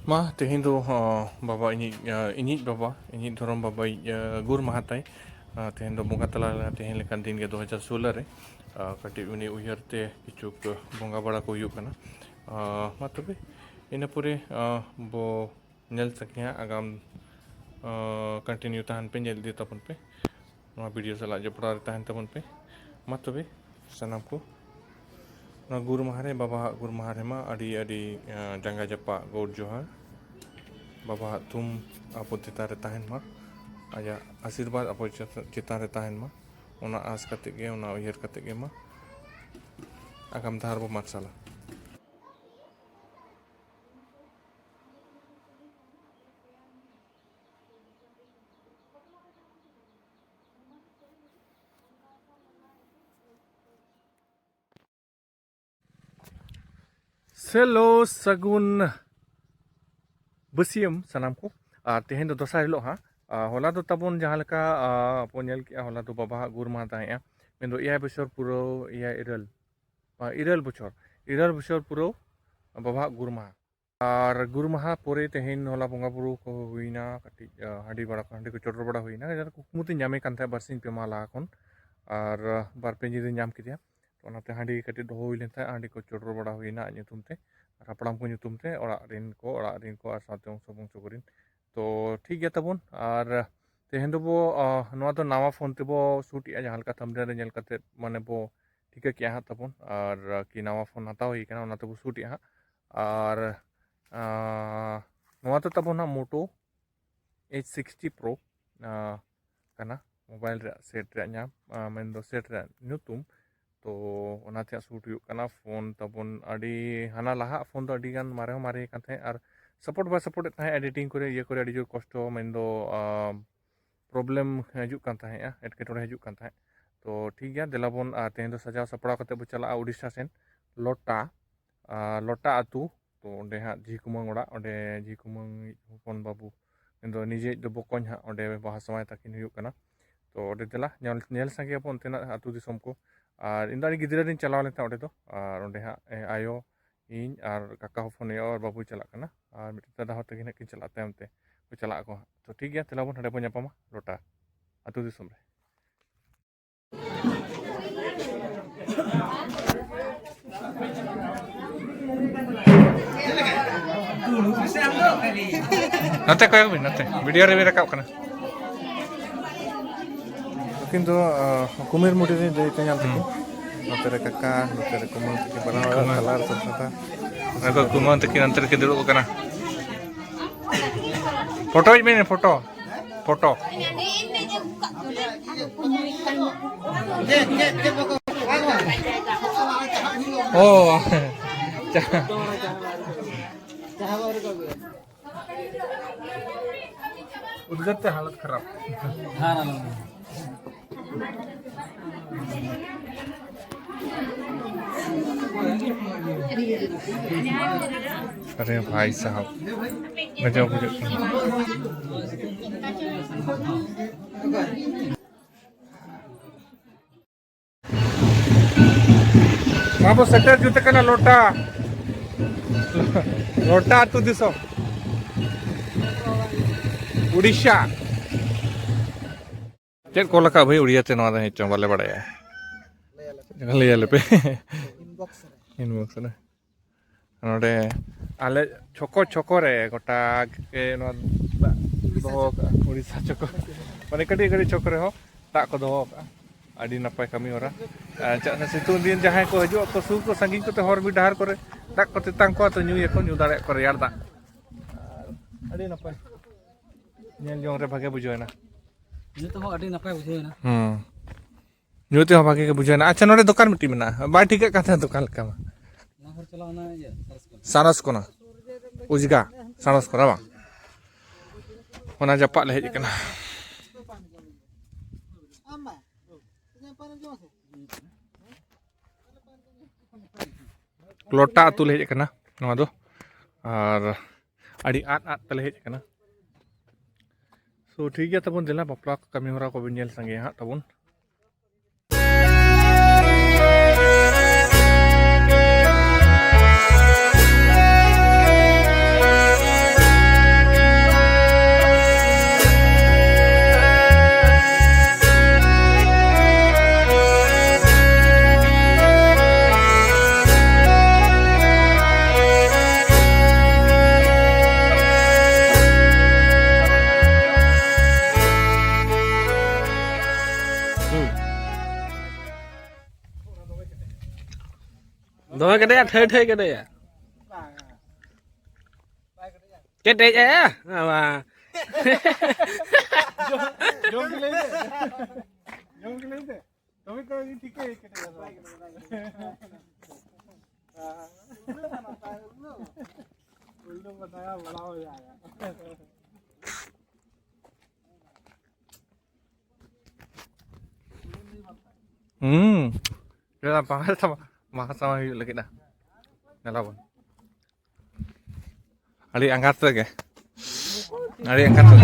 Ma tehin do baba ini baba ini dorong baba gur mahatai tehin do bunga tala tehin lekan din ke 2016 re kati uni uyar te kichuk bunga bada ko yuk kana ma tobe ina pure bo nyel saknya agam continue tahan pe nyel di tapun pe ma video sala je pura tahan tapun pe ma tobe sanam ko na guru mahare baba guru mahare ma adi jangga japa gaur johar baba tum apo cita retahin ma aja asirbat apo cita retahin ma ona as kate ge ona uyar kate ge ma agam dhar bo matsala Selo sagun besiam sanamku tehen do dosar hilo ha hola do tabon jahan leka ponyel ki hola do baba gur ma ta ya mendo iya bosor puro iya iral bosor puro baba gur ma ar gur ma pore tehen hola bonga buru ko huina kati handi ko chotro bada huina jar kukmuti nyame kan tha barsin pe mala kon ar bar penji de nyam kidia onate handi kati do huilen tha handi ko chotro bada huina nyutum te rapram ko nyutum te ora rin ko ar saute ong sobong chokurin to ठीक गया तबन और तेहन दो नवा तो नावा phone ते बो shoot या जहां का थंबनेल रे नेल कते माने बो ठीक है क्या तबन और कि नावा फोन हताव ही kana ona तो शूट या और नवा तो तबन मोटो H60 Pro kana मोबाइल रे सेट रे ᱧᱟᱢ मेन दो सेट रे ᱧᱩᱛᱩᱢ तो ओनाते शूट हुई kana फोन तबन अडी हाना लाहा फोन तो अडी गान मारे kan the और सपोर्ट बा सपोर्ट था एडिटिंग करे ये करे अडी जोर कष्ट मेन दो प्रॉब्लम हजु kan था एटकेटोरे हजु kan था तो ठीक गया देलाबन तेन दो सजाव सपड़ा कते बो चला उड़ीसा सेन लोटा आतु तो ओंडे हा जी कुमंग ओड़ा ओंडे जी कुमंग हपन बाबू मेन दो निजे दो बकोñ हा ओंडे बाहा समय तकिन हुई kana तो ओंडे देला नेल संगे अपन तेना आतु दिसम को और इन दानी गिदरा दिन चलाव लेता ओंडे दो और ओंडे हा आयो इन और काका हपन और बाबू चला kana और मिट दादा होते कि किन चला तायम ते को चला को तो ठीक गया तेलाबन हडे बो ᱧᱟᱯᱟᱢᱟ लोटा आतु दिसम रे nate koy bin nate video re rakap kana किंतु कुमेर मुडी रे देते ᱧᱟᱢ तक नते रे काका नते रे कुमन के बना कलर सब था ako कुमन तक अंतर के दुड़ुब kana फोटो में फोटो ओ उद्गत हालत खराब अरे भाई साहब गजब बाबू सेटर जुते कना लोटा तू दिसो उड़ीसा चेक को लका भाई उड़िया ते नवा हे चंबाले बड़ाया ले ले पे इनबॉक्स रे नोडे आले छोको रे गोटा के नो दो उड़ीसा छोको माने कड़ी छोको रे हो ता को दो आदि नपाय कमी होरा चाना सितुंग दिन जहां को हजो तो सु को संगी को ते हर भी डहार करे दाक को तेतांग को तो ᱧᱩ ᱭᱟᱠᱚ ᱧᱩ दारे को रेयार दा आदि नपाय ᱧᱮᱞ ᱡᱚᱝ रे भागे बुझायना ᱧᱩ तो आदि नपाय बुझायना ᱧᱩ ते भागे के बुझायना अच्छा नोडे दुकान मिटी मेना बाय ठीक कथा दुकान का ना हर चलावना सारस कोना उजगा सारस कोरा बा ओना जपा ले हेज कना लोटा तुल हेज कना नवा दो और अड़ी आट तले हेज कना सो ठीक गया तबन देला बापला कमी होरा को बिन संगे हा तबन cái đấy thuê thuê cái đấy à cái đấy à mà Jom ke lede. Jom ke lede. Tomi to ini ठीक है केटे उल्लू बताया बड़ा हो जाएगा Kita bahas sama yuk lagi dah. Nelawan. Ali angkat tu ke? Ali angkat tu.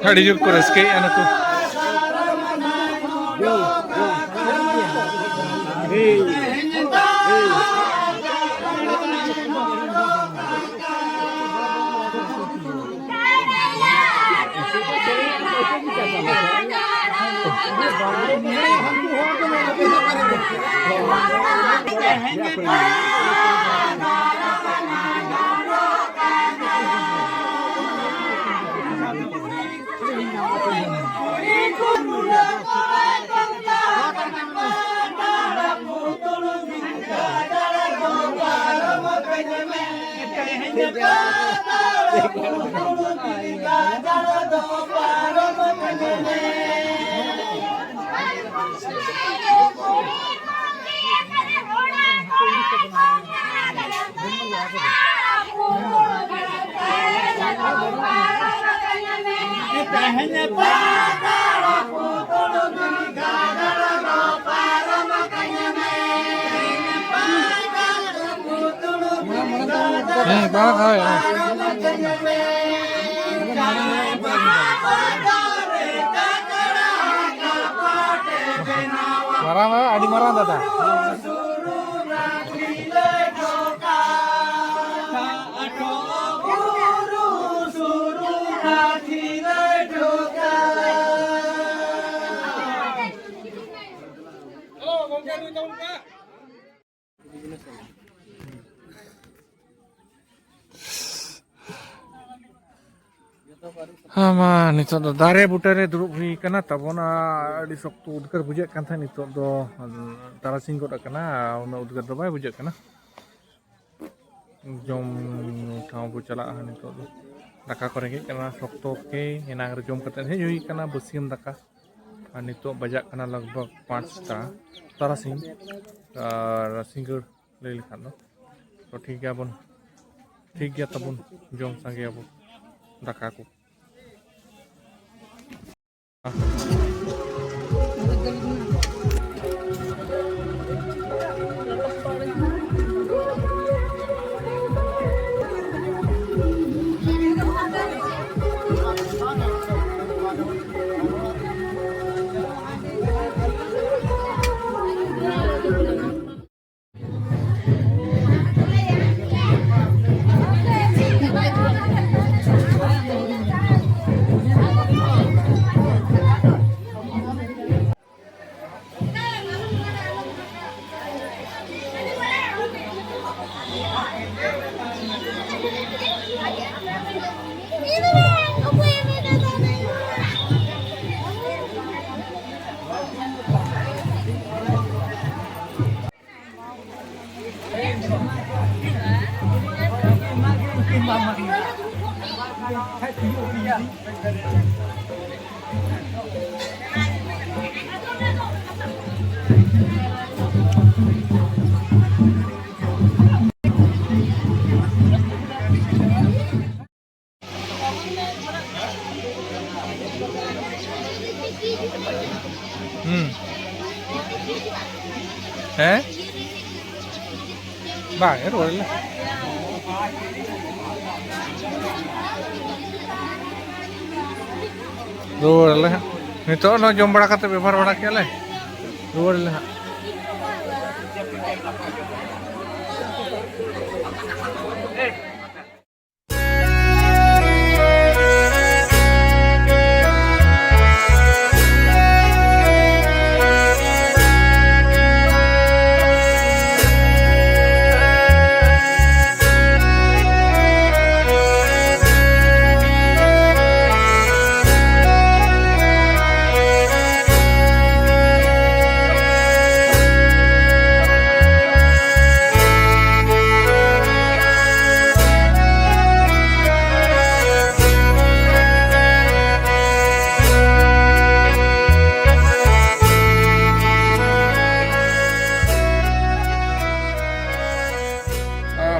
Hari jur ko reske ano ko. Bác ơi. Marah mah, adi marah tata. Ama nito do dare butare duruk hui kana tabona adi soktu udkar bujak kan tha nito do tarasing god kana una udkar do bai bujak kana jom thau bu chala nito do daka kore ge kana sokto ke enang re jom kate he hui kana basiam daka nito bajak kana lagbag 5 ta tarasing rasing god lei lekhan do to thik gya bon thik gya tabun jom sange abu daka ko Eh? Bang, rồi lah. Rồi lah. Nito no jom bada kate bebar bada kya le. Rồi lah.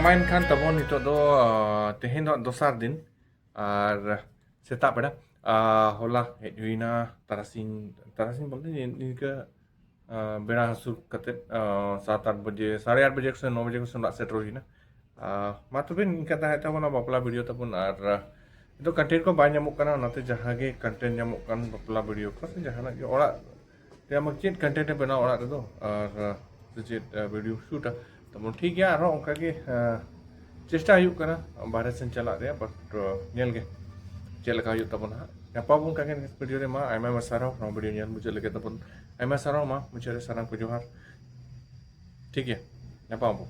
ᱧᱟᱢᱟᱭᱮᱱ ᱠᱷᱟᱱ ᱛᱟᱵᱚᱱ ᱱᱤᱛᱚᱜ ᱫᱚ ᱛᱮᱦᱮᱧ ᱫᱚ ᱫᱚᱥᱟᱨ ᱫᱤन ᱟᱨ ᱥᱮᱛᱟᱜ ᱵᱮᱲᱟ ᱦᱚᱞᱟ ᱦᱮᱡ ᱦᱩᱭᱱᱟ ᱛᱟᱨᱟᱥᱤᱧ ᱵᱚᱞᱛᱮ ᱱᱤᱝᱠᱟᱹ बेड़ा हसूर कते 7-8 बजे 8:30 बजे से 9 बजे को सुनरा सेट रही ना मा तबे इनका ताहे ताबोना बापला वीडियो तबन आर तो कंटेंट को बाय नामक कना नाते जहां गे कंटेंट नामक कन बापला वीडियो को से जहां के ओड़ा ते हम चेत कंटेंट बना ओड़ा रे दो और चेत वीडियो शूट तबन ठीक है आरो ओंका के चेष्टा हुई कना बाहर से चला रे बट नेल गे चेलका हुई तबन हा apa pun kangen video ni mah ayam masarau nama video ni muncul lagi ataupun ayam masarau mah muncul sarang pujuhar, ठीक है apa pun